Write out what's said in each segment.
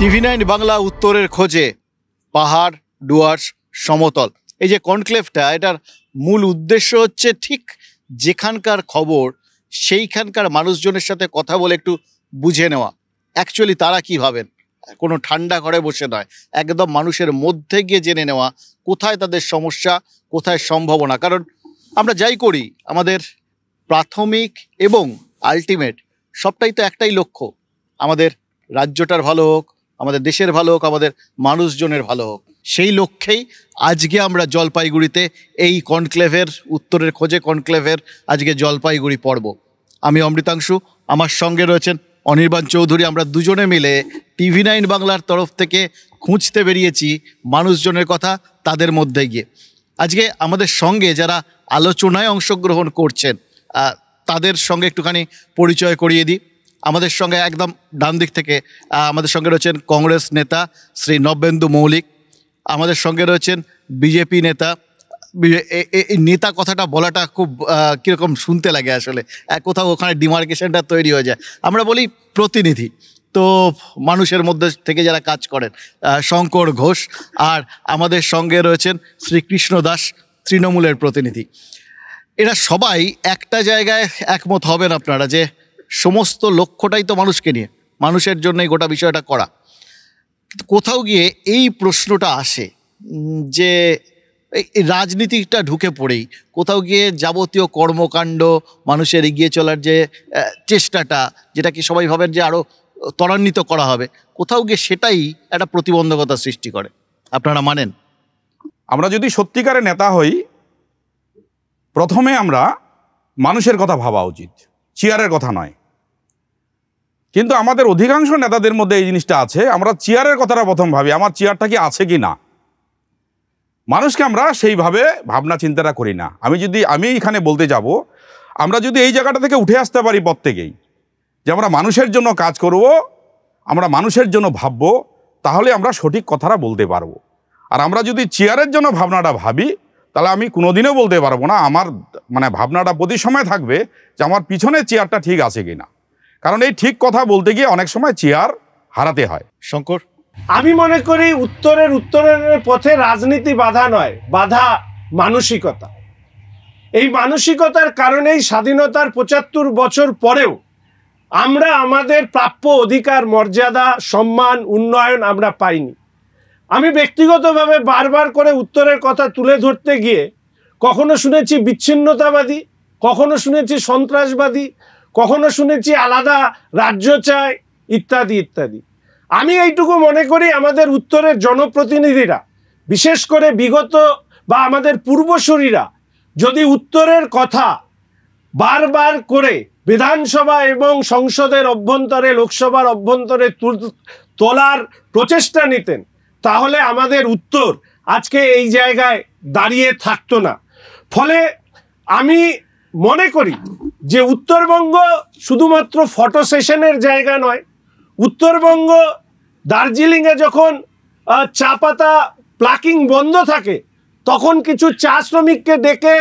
টিভি9 বাংলা উত্তরের খোঁজে, পাহাড়, ডুয়ার্স, সমতল। এই যে কনক্লেভটা, এটার মূল উদ্দেশ্য হচ্ছে ঠিক যেখানকার খবর সেইখানকার মানুষজনের সাথে কথা বলে একটু বুঝে নেওয়া অ্যাকচুয়ালি তারা কি ভাবেন। কোনো ঠান্ডা ঘরে বসে নয়, একদম মানুষের মধ্যে গিয়ে জেনে নেওয়া কোথায় তাদের সমস্যা, কোথায় সম্ভাবনা। কারণ আমরা যাই করি, আমাদের প্রাথমিক এবং আলটিমেট সবটাই তো একটাই লক্ষ্য, আমাদের রাজ্যটার ভালো হোক, আমাদের দেশের ভালো হোক, আমাদের মানুষজনের ভালো হোক। সেই লক্ষ্যেই আজকে আমরা জলপাইগুড়িতে এই কনক্লেভের উত্তরের খোঁজে কনক্লেভের আজকে জলপাইগুড়ি পর্ব। আমি অমৃতাংশু, আমার সঙ্গে রয়েছেন অনির্বাণ চৌধুরী। আমরা দুজনে মিলে টিভি9 বাংলার তরফ থেকে খুঁজতে বেরিয়েছি মানুষজনের কথা, তাদের মধ্যে গিয়ে। আজকে আমাদের সঙ্গে যারা আলোচনায় অংশগ্রহণ করছেন তাদের সঙ্গে একটুখানি পরিচয় করিয়ে দিই। আমাদের সঙ্গে একদম ডান দিক থেকে আমাদের সঙ্গে রয়েছেন কংগ্রেস নেতা শ্রী নবেন্দু মৌলিক। আমাদের সঙ্গে রয়েছেন বিজেপি নেতা। এই নেতা কথাটা বলাটা খুব কীরকম শুনতে লাগে, আসলে কোথাও ওখানে ডিমার্কেশনটা তৈরি হয়ে যায়। আমরা বলি প্রতিনিধি, তো মানুষের মধ্যে থেকে যারা কাজ করেন, শঙ্কর ঘোষ। আর আমাদের সঙ্গে রয়েছেন শ্রীকৃষ্ণ দাস, তৃণমূলের প্রতিনিধি। এরা সবাই একটা জায়গায় একমত হবেন আপনারা যে সমস্ত লক্ষ্যটাই তো মানুষকে নিয়ে, মানুষের জন্যই গোটা বিষয়টা করা। কোথাও গিয়ে এই প্রশ্নটা আসে যে এই রাজনীতিটা ঢুকে পড়েই কোথাও গিয়ে যাবতীয় কর্মকাণ্ড, মানুষের এগিয়ে চলার যে চেষ্টাটা, যেটা কি সবাই ভাবেন যে আরও ত্বরান্বিত করা হবে, কোথাও গিয়ে সেটাই একটা প্রতিবন্ধকতা সৃষ্টি করে। আপনারা মানেন? আমরা যদি সত্যিকারের নেতা হই, প্রথমে আমরা মানুষের কথা ভাবা উচিত, চেয়ারের কথা নয়। কিন্তু আমাদের অধিকাংশ নেতাদের মধ্যে এই জিনিসটা আছে, আমরা চেয়ারের কথাটা প্রথম ভাবি, আমার চেয়ারটা কি আছে কি না। মানুষকে আমরা সেইভাবে ভাবনা চিন্তাটা করি না। আমি এখানে বলতে যাব, আমরা যদি এই জায়গাটা থেকে উঠে আসতে পারি প্রত্যেকেই, যে আমরা মানুষের জন্য কাজ করব, আমরা মানুষের জন্য ভাববো, তাহলে আমরা সঠিক কথাটা বলতে পারবো। আর আমরা যদি চেয়ারের জন্য ভাবনাটা ভাবি, তাহলে আমি কোনোদিনও বলতে পারবো না, আমার ভাবনাটা প্রতি সময় থাকবে যে আমার পিছনে চেয়ারটা ঠিক আছে কিনা। কারণ এই ঠিক কথা বলতে গিয়ে অনেক সময় চেয়ার হারাতে হয়। শঙ্কর? আমি মনে করি উত্তরের পথে রাজনীতি বাধা নয়, বাধা মানসিকতা। এই মানসিকতার কারণেই স্বাধীনতার ৭৫ বছর পরেও আমরা আমাদের প্রাপ্য অধিকার, মর্যাদা, সম্মান, উন্নয়ন আমরা পাইনি। আমি ব্যক্তিগতভাবে বারবার করে উত্তরের কথা তুলে ধরতে গিয়ে কখনো শুনেছি বিচ্ছিন্নতাবাদী, কখনো শুনেছি সন্ত্রাসবাদী, কখনো শুনেছি আলাদা রাজ্য চায়, ইত্যাদি ইত্যাদি। আমি এইটুকু মনে করি, আমাদের উত্তরের জনপ্রতিনিধিরা, বিশেষ করে বিগত বা আমাদের পূর্বসূরীরা যদি উত্তরের কথা বারবার করে বিধানসভা এবং সংসদের অভ্যন্তরে, লোকসভার অভ্যন্তরে তোলার প্রচেষ্টা নিতেন, তাহলে আমাদের উত্তর আজকে এই জায়গায় দাঁড়িয়ে থাকতো না। ফলে আমি মনে করি যে উত্তরবঙ্গ শুধুমাত্র ফটো সেশনের জায়গা নয়। উত্তরবঙ্গ, দার্জিলিংয়ে যখন চা পাতা প্লাকিং বন্ধ থাকে, তখন কিছু চা শ্রমিককে ডেকে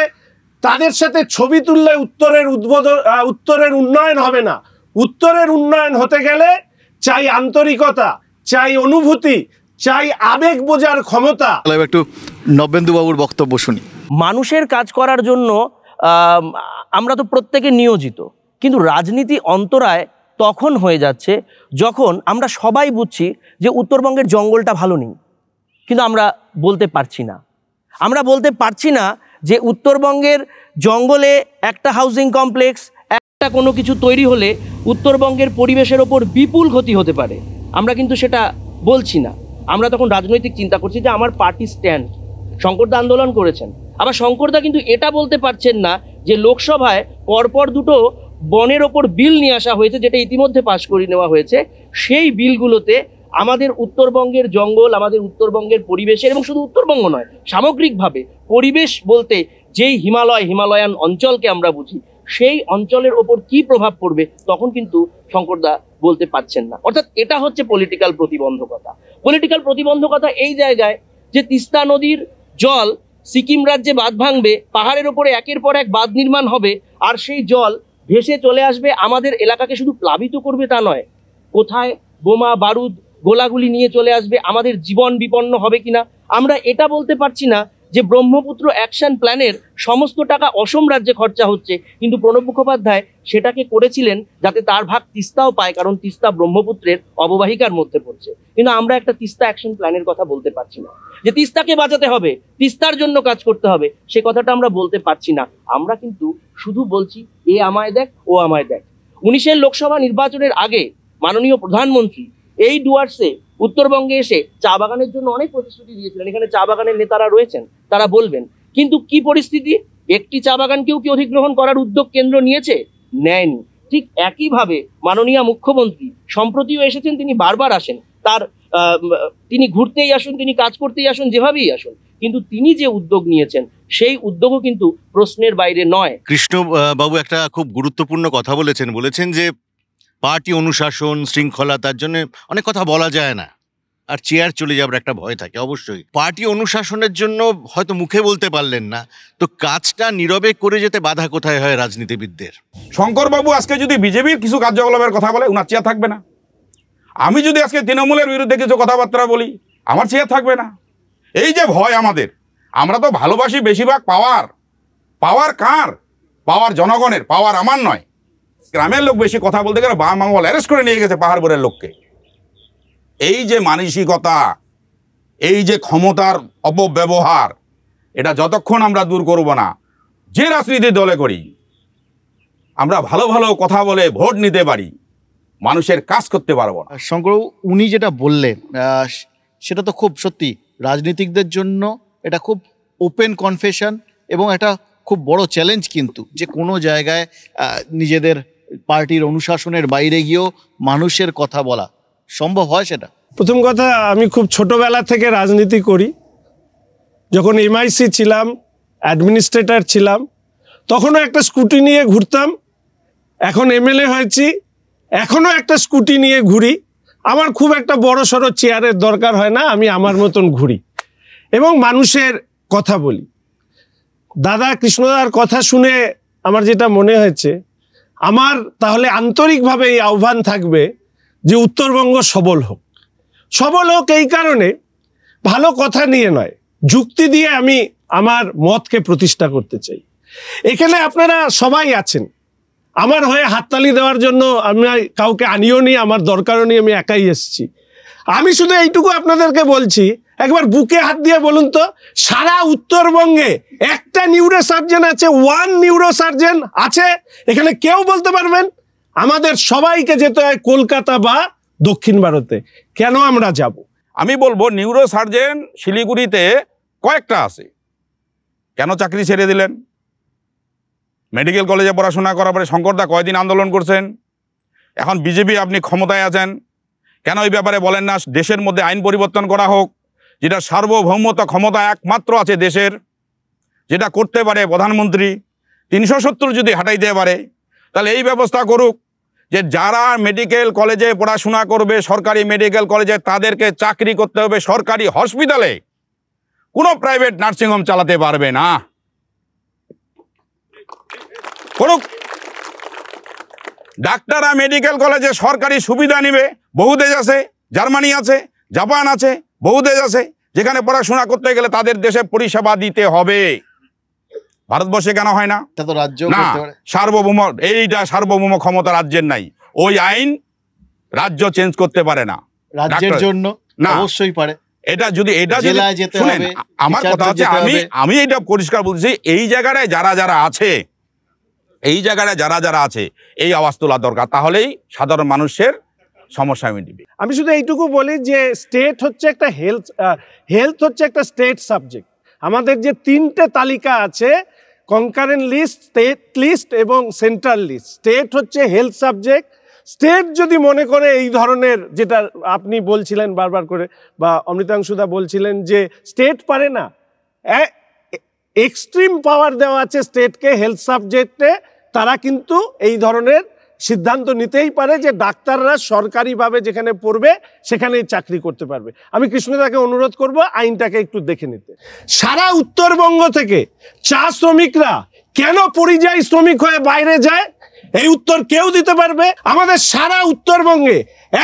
তাদের সাথে ছবি তুললে উত্তরের উন্নয়ন হবে না। উত্তরের উন্নয়ন হতে গেলে চাই আন্তরিকতা, চাই অনুভূতি, চাই আবেগ বোঝার ক্ষমতা। একটু নবেন্দু বাবুর বক্তব্য শুনি। মানুষের কাজ করার জন্য আমরা তো প্রত্যেকে নিয়োজিত, কিন্তু রাজনীতি অন্তরায় তখন হয়ে যাচ্ছে যখন আমরা সবাই বুঝছি যে উত্তরবঙ্গের জঙ্গলটা ভালো নেই, কিন্তু আমরা বলতে পারছি না। আমরা বলতে পারছি না যে উত্তরবঙ্গের জঙ্গলে একটা হাউজিং কমপ্লেক্স, একটা কোনো কিছু তৈরি হলে উত্তরবঙ্গের পরিবেশের ওপর বিপুল ক্ষতি হতে পারে। আমরা কিন্তু সেটা বলছি না। আমরা তখন রাজনৈতিক চিন্তা করছি যে আমার পার্টি স্ট্যান্ড। শঙ্করদা আন্দোলন করেছেন, আবার শঙ্করদা কিন্তু এটা বলতে পারছেন না যে লোকসভায় পরপর দুটো বনের ওপর বিল নিয়ে আসা হয়েছে, যেটা ইতিমধ্যে পাশ করে নেওয়া হয়েছে। সেই বিলগুলোতে আমাদের উত্তরবঙ্গের জঙ্গল, আমাদের উত্তরবঙ্গের পরিবেশের, এবং শুধু উত্তরবঙ্গ নয়, সামগ্রিকভাবে পরিবেশ বলতে যেই হিমালয়ান অঞ্চলকে আমরা বুঝি, সেই অঞ্চলের ওপর কি প্রভাব পড়বে তখন কিন্তু শঙ্করদা বলতে পারছেন না। অর্থাৎ এটা হচ্ছে পলিটিক্যাল প্রতিবন্ধকতা। পলিটিক্যাল প্রতিবন্ধকতা এই জায়গায় যে তিস্তা নদীর জল সিকিম রাজ্যে বাঁধ ভাঙবে, পাহাড়ের ওপরে একের পর এক বাঁধ নির্মাণ হবে, আর সেই জল ভেসে চলে আসবে আমাদের এলাকাকে শুধু প্লাবিত করবে তা নয়, কোথায় বোমা বারুদ গোলাগুলি নিয়ে চলে আসবে, আমাদের জীবন বিপন্ন হবে কিনা। আমরা এটা বলতে পারছি না যে ব্রহ্মপুত্র অ্যাকশন প্ল্যানের সমস্ত টাকা অসম রাজ্যে খরচা হচ্ছে, কিন্তু প্রণব মুখোপাধ্যায় সেটাকে করেছিলেন যাতে তার ভাগ তিস্তাও পায়, কারণ তিস্তা ব্রহ্মপুত্রের অববাহিকার মধ্যে পড়ছে। কিন্তু আমরা একটা তিস্তা অ্যাকশন প্ল্যানের কথা বলতে পারছি না, যে তিস্তাকে বাঁচাতে হবে, তিস্তার জন্য কাজ করতে হবে, সে কথাটা আমরা বলতে পারছি না। আমরা কিন্তু শুধু বলছি এ আমায় দেখ, ও আমায় দেখ। 19-এর লোকসভা নির্বাচনের আগে মাননীয় প্রধানমন্ত্রী এই ডুয়ার্সে উত্তরবঙ্গে এসে চা বাগানের জন্য অনেক প্রতিশ্রুতি দিয়েছিলেন। এখানে চা বাগানের নেতারা রয়েছেন, তারা বলবেন। কিন্তু কি পরিস্থিতি, একটি চা বাগানকেও কি অধিগ্রহণ করার উদ্যোগ কেন্দ্র নিয়েছে? নেয়নি। ঠিক একইভাবে মাননীয় মুখ্যমন্ত্রী সম্প্রতিও এসেছেন, তিনি বারবার আসেন, তিনি ঘুরতেই আসুন, তিনি কাজ করতেই আসুন, যেভাবেই আসুন, কিন্তু তিনি যে উদ্যোগ নিয়েছেন সেই উদ্যোগও কিন্তু প্রশ্নের বাইরে নয়। কৃষ্ণ বাবু একটা খুব গুরুত্বপূর্ণ কথা বলেছেন যে পার্টি অনুশাসন, শৃঙ্খলা, তার জন্য অনেক কথা বলা যায় না, আর চেয়ার চলে যাবার একটা ভয় থাকে। অবশ্যই পার্টি অনুশাসনের জন্য হয়তো মুখে বলতে পারলেন না, তো কাজটা নীরবে করে যেতে বাধা কোথায় হয় রাজনীতিবিদদের? শঙ্করবাবু আজকে যদি বিজেপির কিছু কার্যকলাপের কথা বলে, উনার চেয়ার থাকবে না। আমি যদি আজকে তৃণমূলের বিরুদ্ধে কিছু কথাবার্তা বলি, আমার চেয়ার থাকবে না। এই যে ভয় আমাদের, আমরা তো ভালোবাসি বেশিরভাগ পাওয়ার কার? পাওয়ার জনগণের, পাওয়ার আমার নয়। গ্রামের লোক বেশি কথা বলতে গেলে বাম আমল অ্যারেস্ট করে নিয়ে গেছে পাহাড়পুরের লোককে। এই যে মানসিকতা, এই যে ক্ষমতার অপব্যবহার, এটা যতক্ষণ আমরা দূর করব না, যে রাজনীতির দলে করি, আমরা ভালো ভালো কথা বলে ভোট নিতে পারি, মানুষের কাজ করতে পারবো না। শঙ্কর, উনি যেটা বললেন সেটা তো খুব সত্যি রাজনীতিকদের জন্য এটা খুব ওপেন কনফেশন এবং একটা খুব বড় চ্যালেঞ্জ, কিন্তু যে কোনো জায়গায় নিজেদের পার্টির অনুশাসনের বাইরে গিয়েও মানুষের কথা বলা সম্ভব হয় সেটা? প্রথম কথা, আমি খুব ছোটবেলা থেকে রাজনীতি করি। যখন এমআইসি ছিলাম, অ্যাডমিনিস্ট্রেটর ছিলাম, তখনও একটা স্কুটি নিয়ে ঘুরতাম। এখন এমএলএ হয়েছি, এখনও একটা স্কুটি নিয়ে ঘুরি। আমার খুব একটা বড় সড়ো চেয়ারের দরকার হয় না, আমি আমার মতন ঘুরি এবং মানুষের কথা বলি। দাদা কৃষ্ণদার কথা শুনে আমার যেটা মনে হয়েছে, আমার তাহলে আন্তরিকভাবে এই আহ্বান থাকবে যে উত্তরবঙ্গ সবল হোক। সবল হোক এই কারণে, ভালো কথা নিয়ে নয়, যুক্তি দিয়ে আমি আমার মতকে প্রতিষ্ঠা করতে চাই। এখানে আপনারা সবাই আছেন, আমার হয়ে হাততালি দেওয়ার জন্য আমি কাউকে আনিও নি, আমার দরকারও নেই, আমি একাই এসেছি। আমি শুধু এইটুকু আপনাদেরকে বলছি, একবার বুকে হাত দিয়ে বলুন তো, সারা উত্তরবঙ্গে একটা নিউরো সার্জন আছে? ওয়ান নিউরো সার্জন আছে? এখানে কেউ বলতে পারবেন? আমাদের সবাইকে যেতে হয় কলকাতা বা দক্ষিণ ভারতে, কেন আমরা যাব? আমি বলবো নিউরো সার্জন শিলিগুড়িতে কয়েকটা আছে, কেন চাকরি ছেড়ে দিলেন? মেডিকেল কলেজে পড়াশোনা করার পরে শঙ্করদা কয়দিন আন্দোলন করছেন, এখন বিজেপি আপনি ক্ষমতায় আছেন, কেন এই ব্যাপারে বলেন না দেশের মধ্যে আইন পরিবর্তন করা হোক, যেটা সার্বভৌমত্ব ক্ষমতা একমাত্র আছে দেশের, যেটা করতে পারে প্রধানমন্ত্রী। 370 যদি হাঁটাইতে পারে, তাহলে এই ব্যবস্থা করুক যে যারা মেডিকেল কলেজে পড়াশোনা করবে, সরকারি মেডিকেল কলেজে, তাদেরকে চাকরি করতে হবে সরকারি হসপিটালে, কোনো প্রাইভেট নার্সিংহোম চালাতে পারবে না। করুক। ডাক্তাররা মেডিকেল কলেজে সরকারি সুবিধা নেবে। বহু দেশ আছে, জার্মানি আছে, জাপান আছে, বহু দেশ আছে যেখানে পড়াশোনা করতে গেলে তাদের দেশে পরিষেবা দিতে হবে। ভারতবর্ষে কেন হয় না? না, সার্বভৌম, এইটা সার্বভৌম ক্ষমতা রাজ্যের নাই। ওই আইন রাজ্য চেঞ্জ করতে পারে না, রাজ্যের জন্য না অবশ্যই পারে। এটা যদি শুনেন, আমার কথা হচ্ছে, আমি এটা পরিষ্কার বলছি, এই জায়গায় যারা আছে, এই জায়গায় যারা আছে, এই আওয়াজ তোলা দরকার, তাহলেই সাধারণ মানুষের সমস্যা মিটবে। আমি শুধু এইটুকু বলি যে স্টেট হচ্ছে একটা হেলথ হচ্ছে একটা স্টেট সাবজেক্ট। আমাদের যে 3টে তালিকা আছে, কনকারেন্ট লিস্ট, স্টেট লিস্ট এবং সেন্ট্রাল লিস্ট, স্টেট হচ্ছে হেলথ সাবজেক্ট। স্টেট যদি মনে করে এই ধরনের, যেটা আপনি বলছিলেন বারবার করে বা অমৃতাংশুদা বলছিলেন যে স্টেট পারে না, এক্সট্রিম পাওয়ার দেওয়া আছে স্টেটকে হেলথ সাবজেক্টে, তারা কিন্তু এই ধরনের সিদ্ধান্ত নিতেই পারে যে ডাক্তাররা সরকারিভাবে যেখানে পড়বে সেখানেই চাকরি করতে পারবে। আমি কৃষ্ণদাকে অনুরোধ করব আইনটাকে একটু দেখে নিতে। সারা উত্তরবঙ্গ থেকে চা শ্রমিকরা কেন পরিযায়ী শ্রমিক হয়ে বাইরে যায়? এই উত্তর কেউ দিতে পারবে? আমাদের সারা উত্তরবঙ্গে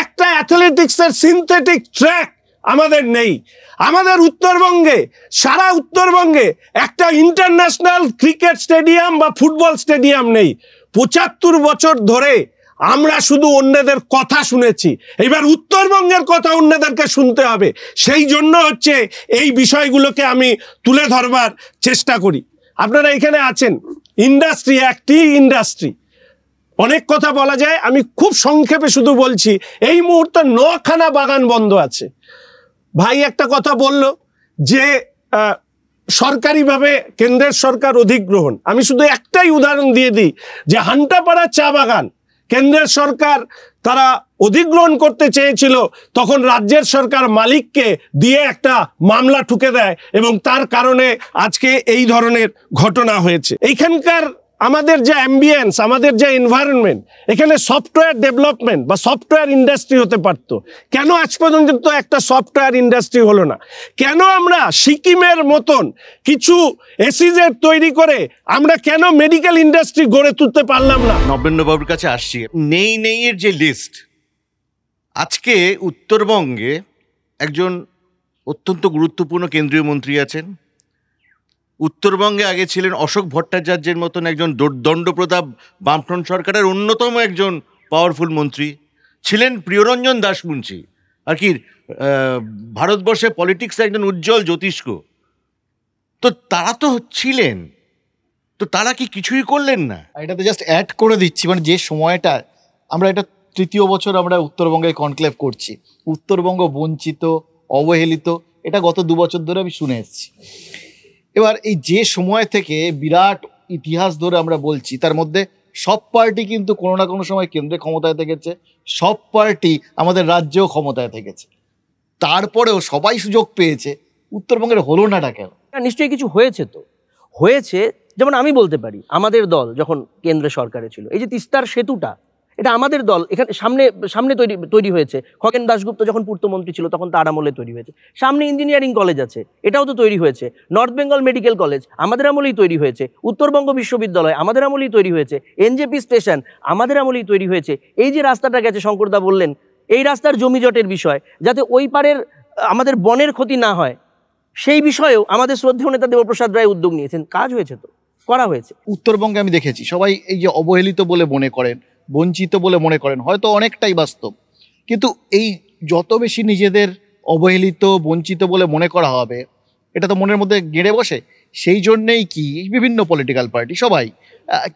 একটা অ্যাথলেটিক্সের সিনথেটিক ট্র্যাক আমাদের নেই। আমাদের উত্তরবঙ্গে, সারা উত্তরবঙ্গে একটা ইন্টারন্যাশনাল ক্রিকেট স্টেডিয়াম বা ফুটবল স্টেডিয়াম নেই। ৭৫ বছর ধরে আমরা শুধু অন্যদের কথা শুনেছি, এবার উত্তরবঙ্গের কথা অন্যদেরকে শুনতে হবে। সেই জন্য হচ্ছে এই বিষয়গুলোকে আমি তুলে ধরবার চেষ্টা করি। আপনারা এখানে আছেন, ইন্ডাস্ট্রি, একটি ইন্ডাস্ট্রি, অনেক কথা বলা যায়, আমি খুব সংক্ষেপে শুধু বলছি, এই মুহূর্তে 9খানা বাগান বন্ধ আছে। ভাই একটা কথা বলল যে সরকারিভাবে কেন্দ্রের সরকার অধিগ্রহণ, আমি শুধু একটাই উদাহরণ দিয়ে দিই যে হান্টাপাড়া চা বাগান কেন্দ্রের সরকার তারা অধিগ্রহণ করতে চেয়েছিল, তখন রাজ্যের সরকার মালিককে দিয়ে একটা মামলা ঠুকে দেয় এবং তার কারণে আজকে এই ধরনের ঘটনা হয়েছে। এইখানকার আমাদের যে অ্যাম্বিয়েন্স, আমাদের যে এনভায়রনমেন্ট, এখানে সফটওয়্যার ডেভেলপমেন্ট বা সফটওয়্যার ইন্ডাস্ট্রি হতে পারতো, কেন আজ পর্যন্ত একটা সফটওয়্যার ইন্ডাস্ট্রি হলো না? কেন আমরা সিকিমের মতন কিছু এসিজেড তৈরি করে আমরা কেন মেডিকেল ইন্ডাস্ট্রি গড়ে তুলতে পারলাম না? নবেন্দ্রবাবুর কাছে আসছি। নেই এর যে লিস্ট, আজকে উত্তরবঙ্গে একজন অত্যন্ত গুরুত্বপূর্ণ কেন্দ্রীয় মন্ত্রী আছেন। উত্তরবঙ্গে আগে ছিলেন অশোক ভট্টাচার্যের মতন একজন দণ্ডপ্রতাপ বামফ্রন্ট সরকারের অন্যতম একজন পাওয়ারফুল মন্ত্রী ছিলেন প্রিয়রঞ্জন দাসমুন্সী, আর কি ভারতবর্ষে পলিটিক্সে একজন উজ্জ্বল জ্যোতিষ্ক। তো তারা তো ছিলেন, তো তারা কি কিছুই করলেন না? এটাতে জাস্ট অ্যাড করে দিচ্ছি, মানে যে সময়টা আমরা, এটা ৩য় বছর আমরা উত্তরবঙ্গে কনক্লেভ করছি, উত্তরবঙ্গ বঞ্চিত, অবহেলিত, এটা গত 2 বছর ধরে আমি শুনে এসেছি। এবার এই যে সময় থেকে বিরাট ইতিহাস ধরে আমরা বলছি, তার মধ্যে সব পার্টি কিন্তু কোনো না কোনো সময় কেন্দ্রে ক্ষমতায় থেকেছে, সব পার্টি আমাদের রাজ্যেও ক্ষমতায় থেকেছে, তারপরেও সবাই সুযোগ পেয়েছে, উত্তরবঙ্গের হলো নাটা কেন? নিশ্চয়ই কিছু হয়েছে, তো হয়েছে। যেমন আমি বলতে পারি, আমাদের দল যখন কেন্দ্র সরকারে ছিল, এই যে তিস্তার সেতুটা, এটা আমাদের দল এখানে সামনে তৈরি হয়েছে। খগেন দাশগুপ্ত যখন পূর্তমন্ত্রী ছিল তখন তার আমলে তৈরি হয়েছে। সামনে ইঞ্জিনিয়ারিং কলেজ আছে, এটাও তো তৈরি হয়েছে। নর্থ বেঙ্গল মেডিকেল কলেজ আমাদের আমলেই তৈরি হয়েছে। উত্তরবঙ্গ বিশ্ববিদ্যালয় আমাদের আমলেই তৈরি হয়েছে। এনজেপি স্টেশন আমাদের আমলেই তৈরি হয়েছে। এই যে রাস্তাটা গেছে, শঙ্করদা বললেন, এই রাস্তার জমিজটের বিষয়, যাতে ওই পারের আমাদের বনের ক্ষতি না হয়, সেই বিষয়েও আমাদের শ্রদ্ধেয় নেতা দেবপ্রসাদ রায় উদ্যোগ নিয়েছেন। কাজ হয়েছে, তো করা হয়েছে। উত্তরবঙ্গে আমি দেখেছি সবাই এই যে অবহেলিত বলে মনে করেন, বঞ্চিত বলে মনে করেন, হয়তো অনেকটাই বাস্তব, কিন্তু এই যত বেশি নিজেদের অবহেলিত বঞ্চিত বলে মনে করা হবে, এটা তো মনের মধ্যে গেড়ে বসে। সেই জন্যেই কি বিভিন্ন পলিটিক্যাল পার্টি সবাই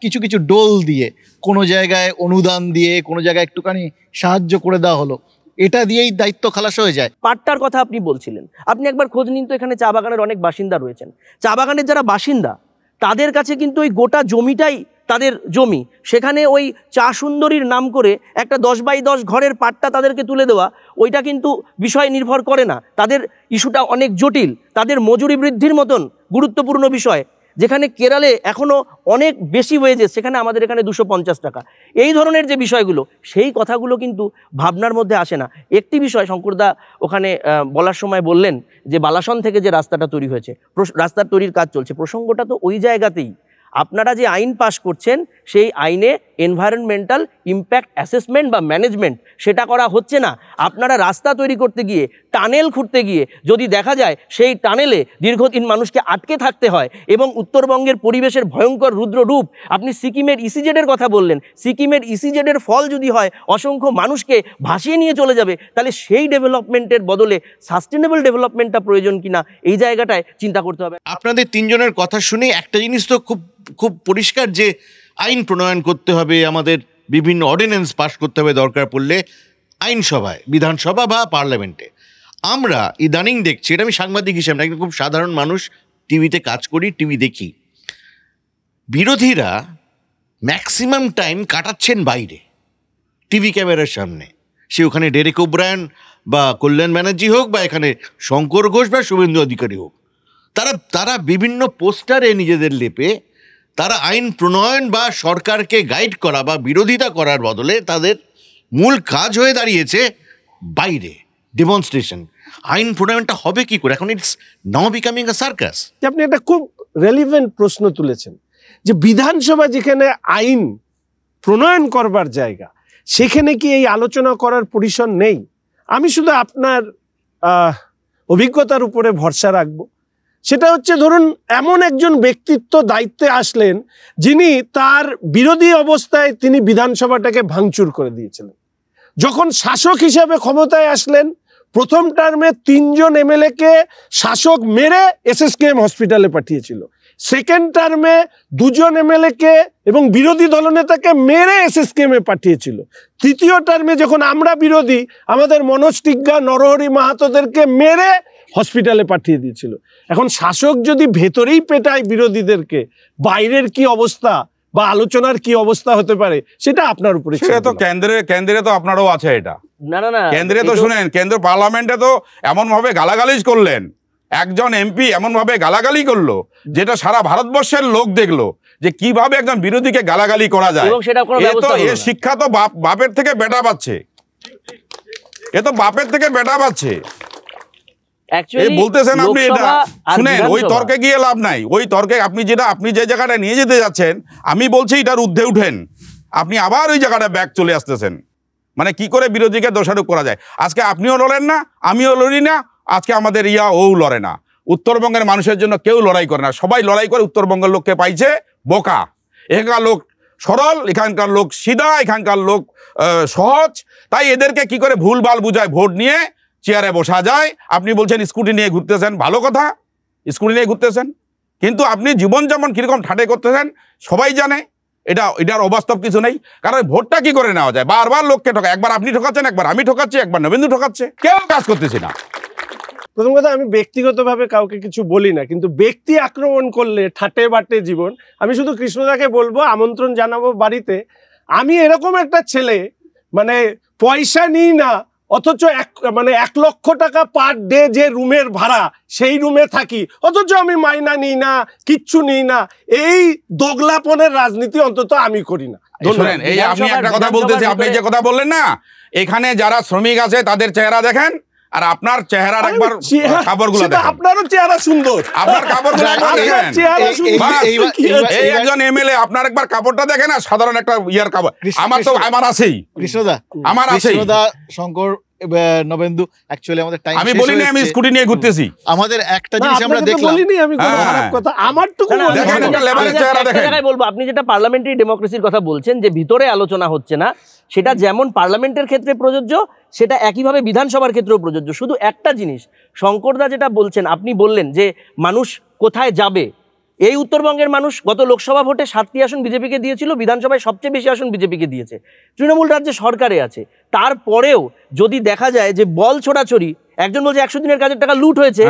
কিছু কিছু ডোল দিয়ে, কোনো জায়গায় অনুদান দিয়ে, কোনো জায়গায় একটুখানি সাহায্য করে দেওয়া হলো, এটা দিয়েই দায়িত্ব খালাস হয়ে যায়। পাট্টার কথা আপনি বলছিলেন, আপনি একবার খোঁজ নিন তো, এখানে চা বাগানের অনেক বাসিন্দা রয়েছেন। চা বাগানের যারা বাসিন্দা, তাদের কাছে কিন্তু ওই গোটা জমিটাই তাদের জমি। সেখানে ওই চা সুন্দরীর নাম করে একটা 10x10 ঘরের পাট্টা তাদেরকে তুলে দেওয়া, ওইটা কিন্তু বিষয় নির্ভর করে না। তাদের ইস্যুটা অনেক জটিল, তাদের মজুরি বৃদ্ধির মতন গুরুত্বপূর্ণ বিষয়। যেখানে কেরালে এখনও অনেক বেশি ওয়েজেস, সেখানে আমাদের এখানে 250 টাকা। এই ধরনের যে বিষয়গুলো, সেই কথাগুলো কিন্তু ভাবনার মধ্যে আসে না। একটি বিষয় শঙ্করদা ওখানে বলার সময় বললেন যে বালাসন থেকে যে রাস্তাটা তৈরি হয়েছে, রাস্তার তৈরির কাজ চলছে, প্রসঙ্গটা তো ওই জায়গাতেই। আপনারা যে আইন পাশ করছেন, সেই আইনে এনভায়রনমেন্টাল ইম্প্যাক্ট অ্যাসেসমেন্ট বা ম্যানেজমেন্ট সেটা করা হচ্ছে না। আপনারা রাস্তা তৈরি করতে গিয়ে, টানেল খুঁড়তে গিয়ে যদি দেখা যায় সেই টানেলে দীর্ঘদিন মানুষকে আটকে থাকতে হয় এবং উত্তরবঙ্গের পরিবেশের ভয়ঙ্কর রুদ্র রূপ, আপনি সিকিমের ইসিজেডের কথা বললেন, সিকিমের ইসিজেডের ফল যদি হয় অসংখ্য মানুষকে ভাসিয়ে নিয়ে চলে যাবে, তাহলে সেই ডেভেলপমেন্টের বদলে সাস্টেনেবল ডেভেলপমেন্টটা প্রয়োজন কিনা, এই জায়গাটায় চিন্তা করতে হবে। আপনাদের তিনজনের কথা শুনে একটা জিনিস তো খুব পরিষ্কার, যে আইন প্রণয়ন করতে হবে, আমাদের বিভিন্ন অর্ডিন্যান্স পাশ করতে হবে দরকার পড়লে আইনসভায়, বিধানসভা বা পার্লামেন্টে। আমরা ইদানিং দেখছি, এটা আমি সাংবাদিক হিসেবে না, খুব সাধারণ মানুষ, টিভিতে কাজ করি, টিভি দেখি, বিরোধীরা ম্যাক্সিমাম টাইম কাটাচ্ছেন বাইরে, টিভি ক্যামেরার সামনে। সে ওখানে ডেরেক ওব্রায়ন বা কল্যাণ ব্যানার্জি হোক, বা এখানে শঙ্কর ঘোষ বা শুভেন্দু অধিকারী হোক, তারা বিভিন্ন পোস্টারে নিজেদের লেপে তারা আইন প্রণয়ন বা সরকারকে গাইড করা বা বিরোধিতা করার বদলে তাদের মূল কাজ হয়ে দাঁড়িয়েছে বাইরে ডেমনস্ট্রেশন। আইন প্রণয়নটা হবে কি করে? এখন it's now becoming a circus. আপনি একটা খুব রেলিভেন্ট প্রশ্ন তুলেছেন যে বিধানসভা যেখানে আইন প্রণয়ন করবার জায়গা, সেখানে কি এই আলোচনা করার পরিসর নেই? আমি শুধু আপনার অভিজ্ঞতার উপরে ভরসা রাখবো। সেটা হচ্ছে, ধরুন এমন একজন ব্যক্তিত্ব দায়িত্বে আসলেন যিনি তার বিরোধী অবস্থায় তিনি বিধানসভাটাকে ভাঙচুর করে দিয়েছিলেন। যখন শাসক হিসেবে ক্ষমতায় আসলেন, প্রথম টার্মে 3 জন এমএলএকে শাসক মেরে এসএসকেএম হসপিটালে পাঠিয়েছিল। সেকেন্ড টার্মে 2 জন এমএলএকে এবং বিরোধী দলনেতাকে মেরে এসএসকেএমে পাঠিয়েছিল। তৃতীয় টার্মে যখন আমরা বিরোধী, আমাদের মনোজ টিগ্গা, নরহরি মাহাতোদেরকে মেরে হসপিটালে পাঠিয়ে দিয়েছিল। এখন শাসক যদি ভেতরেই পেটায় বিরোধীদেরকে, বাইরের কি অবস্থা বা আলোচনার কি অবস্থা হতে পারে সেটা আপনার উপরে। সেটা তো কেন্দ্রে তো আপনারও আছে এটা। না কেন্দ্রে তো শুনেন, কেন্দ্র পার্লামেন্টে তো এমন ভাবে গালাগালিজ করলেন, একজন এমপি এমন ভাবে গালাগালি করলো যেটা সারা ভারতবর্ষের লোক দেখলো যে কিভাবে একজন বিরোধীকে গালাগালি করা যায়। এবং সেটা কোনো ব্যবস্থা হলো এর না। শিক্ষা তো বাপের থেকে বেটা পাচ্ছে, এ তো বাপের থেকে বেটা পাচ্ছে। এই বলতেছেন আপনি এটা শুনেন, ওই তর্কে গিয়ে লাভ নাই। ওই তর্কে আপনি যে জায়গাটা নিয়ে যেতে যাচ্ছেন, আমি বলছি এটার ঊর্ধ্বে উঠেন, আপনি আবার ওই জায়গাটা ব্যাক চলে আসতেছেন। মানে কি করে বিরোধীকে দোষারোপ করা যায়। আজকে আপনিও লড়েন না, আমিও লড়ি না, আজকে আমাদের ও লড়ে না। উত্তরবঙ্গের মানুষের জন্য কেউ লড়াই করে না, সবাই লড়াই করে উত্তরবঙ্গের লোককে পাইছে বোকা। এখানকার লোক সরল, এখানকার লোক সিধা, এখানকার লোক সহজ। তাই এদেরকে কি করে ভুলভাল বুঝায় ভোট নিয়ে চেয়ারে বসা যায়। আপনি বলছেন স্কুটি নিয়ে ঘুরতেছেন, ভালো কথা, স্কুটি নিয়ে ঘুরতেছেন, কিন্তু আপনি জীবনযাপন কীরকম ঠাটে করতেছেন সবাই জানে। এটার অবাস্তব কিছু নেই। কারণ ভোটটা কি করে নেওয়া যায়, বারবার লোককে ঠকায়। একবার আপনি ঠকাচ্ছেন, একবার আমি ঠকাচ্ছি, একবার নবেন্দু ঠকাচ্ছে, কেউ কাজ করতেছি না। প্রথম কথা, আমি ব্যক্তিগতভাবে কাউকে কিছু বলি না, কিন্তু ব্যক্তি আক্রমণ করলে ঠাটে বাটে জীবন। আমি শুধু কৃষ্ণদাকে বলবো, আমন্ত্রণ জানাবো বাড়িতে। আমি এরকম একটা ছেলে, মানে পয়সা নিই না, অথচ 1 লক্ষ টাকা পার ডে যে রুমের ভাড়া, সেই রুমে থাকি, অথচ আমি মাইনা নিই না, কিচ্ছু নিই না। এই দোগলাপনের রাজনীতি অন্তত আমি করি না। শুনেন, এই আমি একটা কথা বলতেছি, আপনি যে কথা বললেন না, এখানে যারা শ্রমিক আছে তাদের চেহারা দেখেন, আর আপনার চেহারার একবার কাপড়গুলো দেখেন। আপনারও চেহারা সুন্দর, আপনার কাপড়গুলো দেখেন। এই একজন এমএলএ, আপনার একবার কাপড়টা দেখেন, আর সাধারণ একটা ইয়ার কাপড়। আমার আছেই, কৃষ্ণদা, আমার আছেই। শঙ্কর, নবেন্দু, অ্যাকচুয়ালি আমাদের টাইম আমি বলিনি আমি স্কুটি নিয়ে ঘুরতেছি। আমাদের একটা জিনিস আমরা দেখলাম, বলিনি আমি কোনো খারাপ কথা, আমারটুকু দেখেন একটা লেভেলের চেহারা দেখেন। বলবো, আপনি যেটা পার্লামেন্টারি ডেমোক্রেসির কথা বলছেন, যে ভিতরে আলোচনা হচ্ছে না, সেটা যেমন পার্লামেন্টের ক্ষেত্রে প্রযোজ্য, সেটা একইভাবে বিধানসভার ক্ষেত্রেও প্রযোজ্য। শুধু একটা জিনিস শঙ্করদা যেটা বলছেন, আপনি বললেন যে মানুষ কোথায় যাবে। এই উত্তরবঙ্গের মানুষ গত লোকসভা ভোটে 7টি আসন বিজেপিকে দিয়েছিল, বিধানসভায় সবচেয়ে বেশি আসন বিজেপিকে দিয়েছে, তৃণমূল রাজ্যে সরকারে আছে। তারপরেও যদি দেখা যায় যে বল ছোড়াছড়ি, একজন বলছে 100 দিনের কাজের টাকা লুট হয়েছে,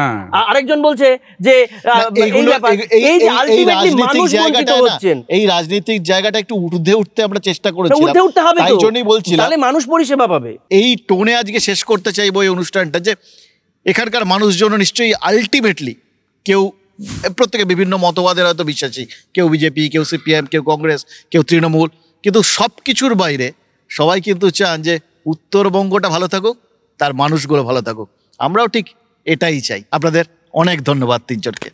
আরেকজন বলছে যে এই রাজনৈতিক জায়গাটা একটু ঊর্ধ্বে উঠতে আমরা চেষ্টা করেছিলাম, উঠতে উঠতে হবে, তাই জন্যই বলছিলাম, তাহলে মানুষ পরিষেবা পাবে। এই টোনে আজকে শেষ করতে চাইবো এই অনুষ্ঠানটা, যে এখানকার মানুষজন নিশ্চয়ই আলটিমেটলি কেউ, প্রত্যেকে বিভিন্ন মতবাদের হয়তো বিশ্বাসী, কেউ বিজেপি, কেউ সিপিএম, কেউ কংগ্রেস, কেউ তৃণমূল, কিন্তু সব কিছুর বাইরে সবাই কিন্তু চান যে উত্তরবঙ্গটা ভালো থাকুক, তার মানুষগুলো ভালো থাকুক। আমরাও ঠিক এটাই চাই। আপনাদের অনেক ধন্যবাদ 3 জনকে।